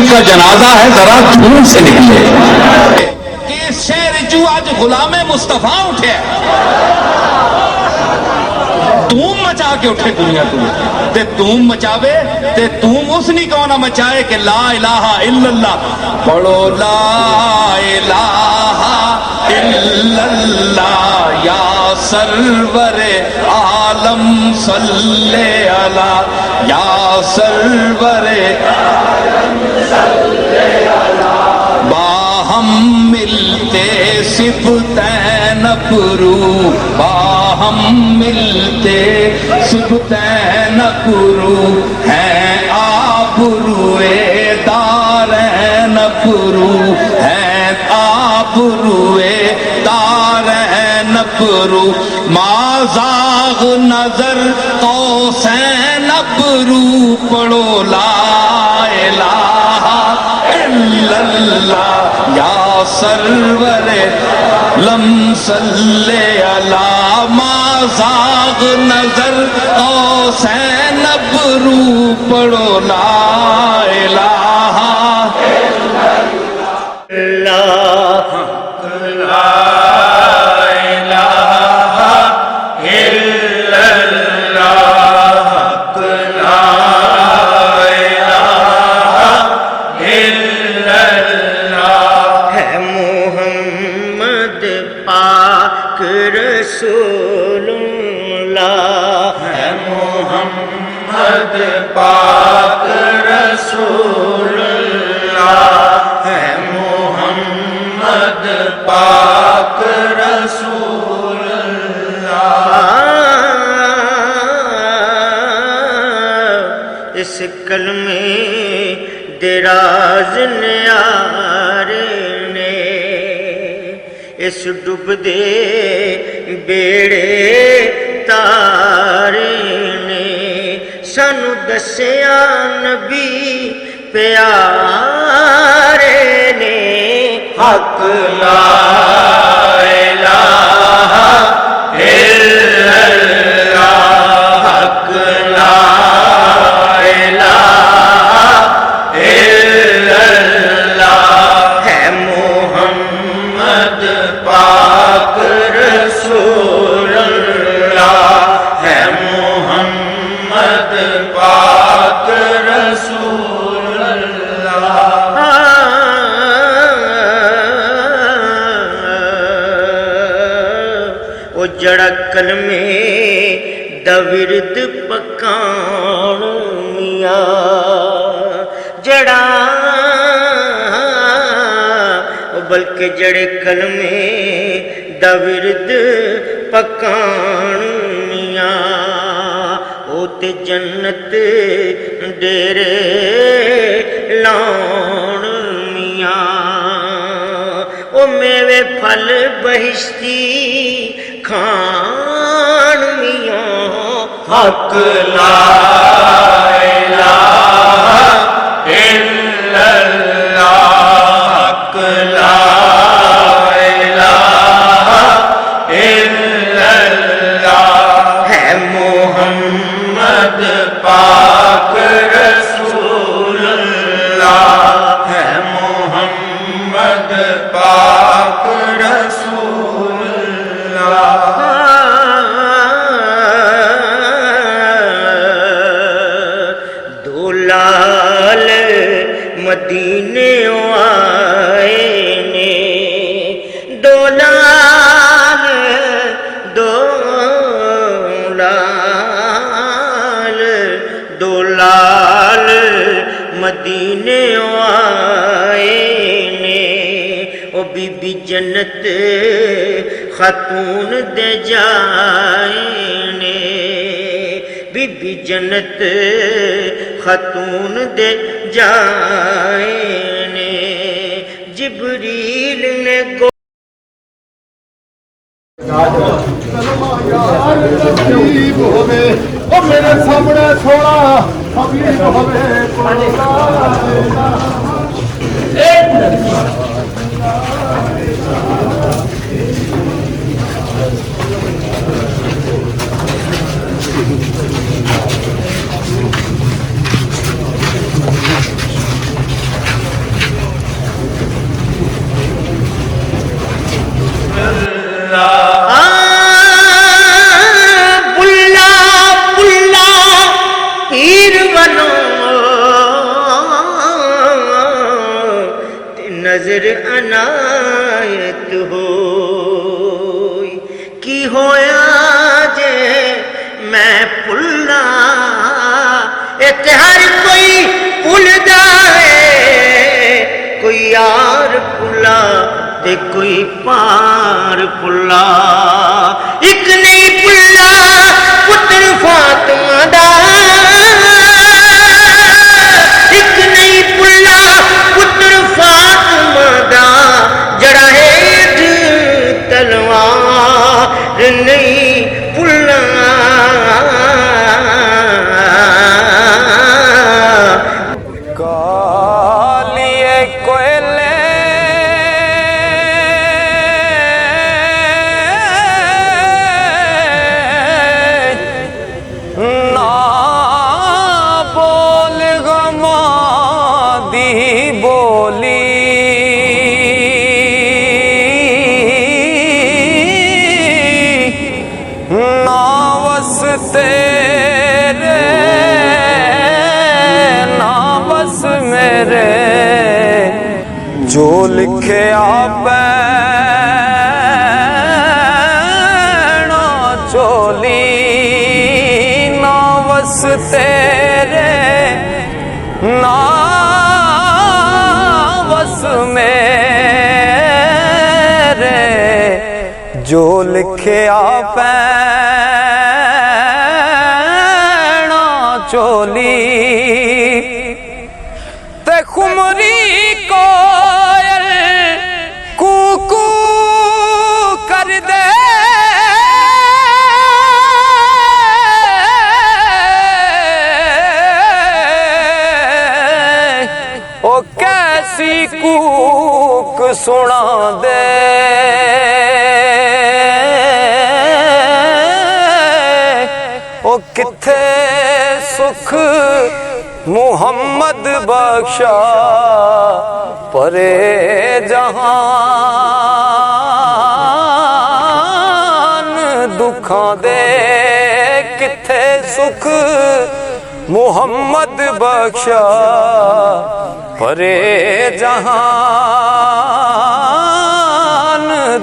حبیب کا جنازہ ہے ذرا جھوم سے نکلے کہ شہر جو آج غلام مصطفیٰ اٹھے تم مچا کے اٹھے دنیا تے تم مچاوے تے تم اس نہیں کہنا مچائے کہ لا الہ الا اللہ پڑھو لا الہ الا اللہ یا سرور عالم صلی علی یا سرور عالم صلی علی باہم ملتے صفتین پرو باہم ملتے صفتین پرو ہیں آبروئے دارین پرو ہیں آبروئے دارین پرو مازاغ نظر قوسین پرو پڑھو لا الہ الا اللہ یا سرور لم صلی علی مازاغ نظر قوسین ابرو پڑھو لا الہ الا اللہ لا الہ الا اللہ لا الہ الا اللہ ہے محمد پاک رسول اللہ ہے محمد پاک رسول اللہ ہے محمد پاک رسول اللہ اس کلمے دراز نیارے نے اس ڈب دے بیڑے تارے نے سانو دسیا نبی پیارے نے حق لا الہ الا اللہ حق لا الہ الا اللہ ہے محمد پاک رسول اللہ ہے محمد پاک رسول اللہ او جڑا کلمے دا ورد پکان میاں جڑا بلکہ جڑے کلمے دا ورد پکان میاں او تے جنت ڈیرے لان میاں او میوے پھل بہشتی کھان میاں حق لا الہ الا اللہ حق لا الہ الا اللہ ہے محمد پاک رسول اللہ ہے محمد پاک رسول اللہ دو لال مدینے آئے نے دو لال مدینے آئے نے او بی بی جنت خاتون دے جائے نے بی بی جنت خاتون دے جائے نے جبریل نے گو حبیب ہوے او میرے سامنے سونا حبیب ہوے نظر عنایت ہوئی کی ہویا جے میں پلا ہر کوئی پلدا ہے کوئی یار پلا تے کوئی پار پلا ایک نہیں پلا پتر فاطمہ دا ایک نہیں پلا پتر فاطمہ دا جڑا ہیٹھ تلوار نہیں پلا جو لکھے پینا چولی نا وس تیرے نا وس میرے جو لکھے پینا چولی تے خمری کوئل کوکو کر دے او کیسی کوک سنا دے او کتھے سکھ محمد بخشا پرے جہان دکھاں دے کتھے سکھ محمد بخشا پرے جہان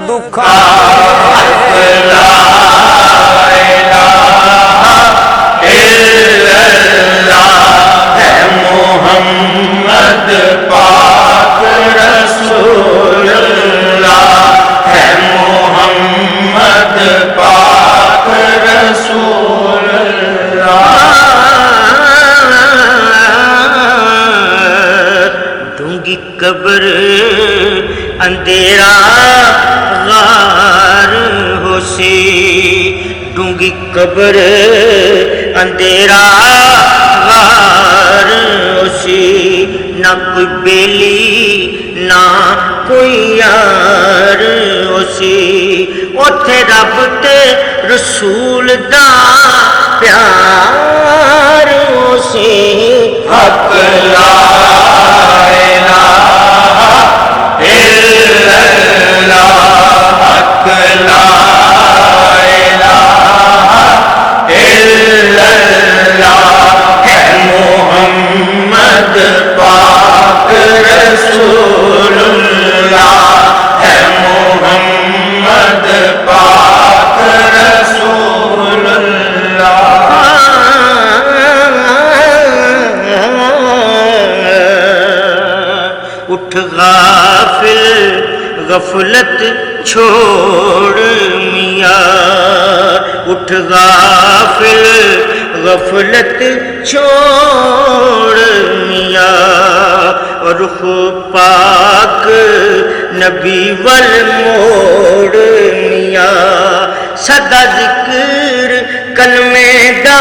دکھاں دے محمد پاک رسول اللہ ہے محمد پاک رسول اللہ ڈونگی قبر اندھیرا غار ہوسی ڈونگی قبر اندھیرا غار ہوسی نہ کوئی بیلی نہ کوئی یار ہوسی اوتھے رب تے رسول دا پیار ہوسی حق لا الہ الا اللہ حق لا الہ الا اللہ ہے محمد پاک رسول اللہ ہے محمد پاک رسول اللہ اٹھ غافل غفلت چھوڑ میاں اٹھ غافل غفلت چھوڑ میاں رخ پاک نبی ول موڑ میاں سدا ذکر کلمے دا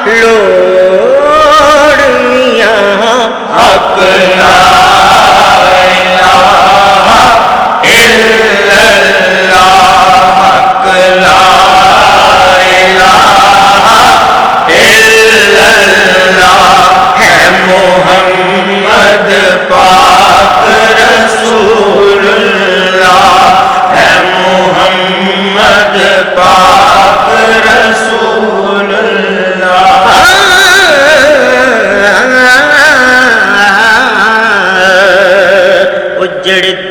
لوڑ میاں حق لا الہ الا اللہ حق لا الہ الا اللہ ہے محمد پاک رسول اللہ ہے محمد پاک رسول اللہ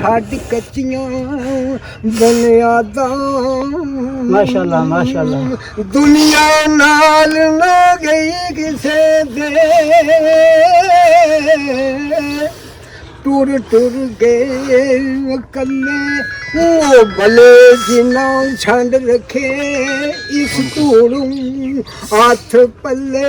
ਛੱਡ ਕੱਚੀਆਂ ਬੁਨਿਆਦਾਂ ਮਾਸ਼ਾਅੱਲਾ ਮਾਸ਼ਾਅੱਲਾ ਦੁਨੀਆ ਨਾਲ ਨਾ ਗਈ ਕਿਸੇ ਦੇ ਟੁਰ ਟੁਰ ਗਏ ਕੱਲੇ ਉਹ ਭਲੇ ਜਿਨ੍ਹਾਂ ਛੰਡ ਰੱਖੇ ਇਸ ਧੂੜੂ ਹੱਥ ਪੱਲੇ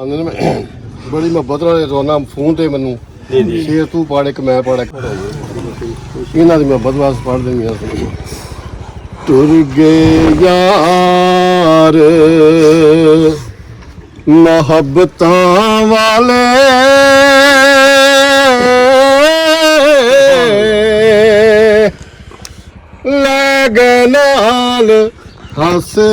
ਆਂਦੇ ਨੇ ਬੜੀ ਮੁਹੱਬਤ ਨਾਲ ਰੋਣਾ ਫੋਨ ਤੇ ਮੈਨੂੰ ਸ਼ੇਰ ਤੂੰ ਪਾੜ ਇੱਕ ਮੈਂ ਪਾੜ ਇਹਨਾਂ ਦੀ ਮੁਹੱਬਤ ਵਾਸ ਪੜ ਦਿੰਦੀ ਆ ਤੁਰ ਗਏ ਯਾਰ ਮੁਹੱਬਤਾਂ ਵਾਲੇ ਲੈ ਗਏ ਨਾਲ ਹਾਸੇ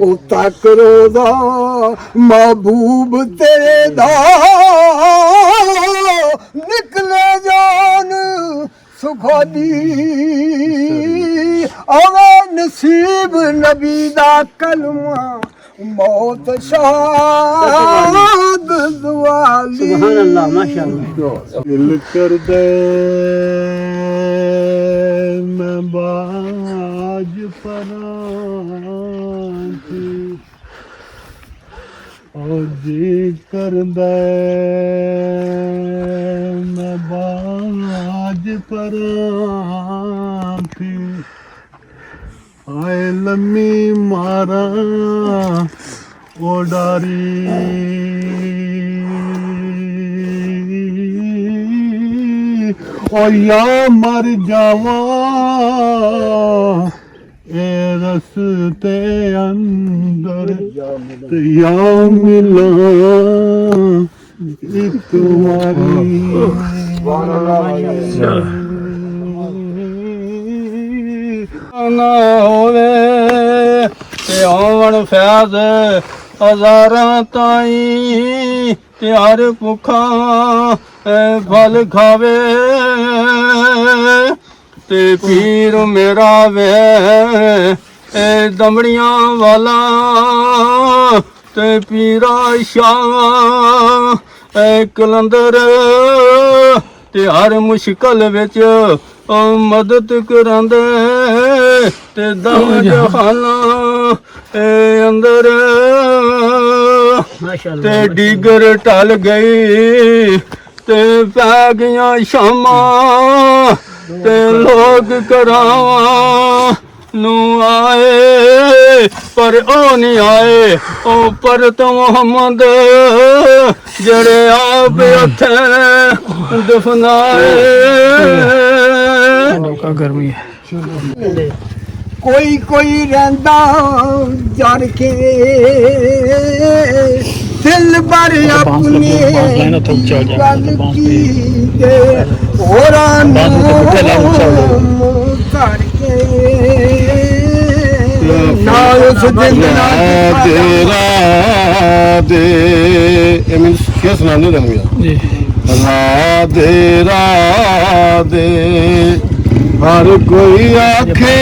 ਉਹ ਤੱਕ ਰੋਦਾ ਮਹਬੂਬ ਤੇਰੇ ਦਾ ਨਿਕਲੇ ਜਾਨ ਸੁਖਾ ਦੀ ਆਵੇ ਨਸੀਬ ਨਬੀ ਦਾ ਕਲਮਾ ਮੌਤ ਸ਼ਾਦ ਦੁਆਲੀ ਸੁਭਾਨ ਅੱਲਾਹ ਮਾਸ਼ਾਅੱਲਾਹ ਦਿਲ ਕਰਦਾ ਮੈਂ ਬਾਜ ਪਰਾਂ ਉਹ ਜੀ ਕਰਦਾ ਮੈਂ ਬਾਜ ਪਰਾਂ ਆਏ ਲੰਮੀ ਮਾਰਾ ਉਡਾਰੀ ਓ ਯਾ ਮਰ ਜਾਵਾਂ ਏ ਰਸਤੇ ਅੰਦਰ ਤੇ ਯਾ ਮਿਲਾਂ ਇੱਕ ਵਾਰੀ ਨਾ ਹੋਵੇ ਤੇ ਆਵਣ ਫੈਜ਼ ਹਜ਼ਾਰਾਂ ਤਾਈ ਤੇ ਹਰ ਭੁੱਖਾ ਫਲ ਖਾਵੇ ਤੇ ਪੀਰ ਮੇਰਾ ਵੇ ਦਮੜੀਆਂ ਵਾਲਾ ਤੇ ਪੀਰਾ ਸ਼ਾਹ ਕਲੰਦਰ ਤੇ ਹਰ ਮੁਸ਼ਕਲ ਵਿੱਚ ਮਦਦ ਕਰਾਂਦੇ ਤੇ ਦਮ ਜਹਾਨਾਂ ਅੰਦਰ ਤੇ ਡੀਗਰ ਟਲ ਗਈ ਤੇ ਪੈ ਗਈਆਂ ਸ਼ਾਮਾਂ ਤੇ ਲੋਕ ਕਰਾਵਾਂ ਨੂੰ ਆਏ ਪਰ ਉਹ ਨਹੀਂ ਆਏ ਉਹ ਪਰ ਤੋਂ ਮੁਹੰਮਦ ਜਿਹੜੇ ਆਪ ਉੱਥੇ ਦਫਨਾਏ ਗਰਮੀ ਹੈ ਕੋਈ ਰਹਿੰਦਾ ਜੜ ਕੇ ਦਿਲ ਭਰ ਆਪਣੇ ਗੱਲ ਕੀ ਦੇ ਹੋਰਾਂ ਨੂੰ ਕਰਕੇ ਨਾ ਉਸ ਦਿਨ ਤੇਰਾ ਦੇ ਇਹ ਮੀਨਸ ਕੀ ਸੁਣਾਉਂਦੇ ਰਹਿੰਦੇ ਜੀ ਰਾਧੇ ਹਰ ਕੋਈ ਆਖੇ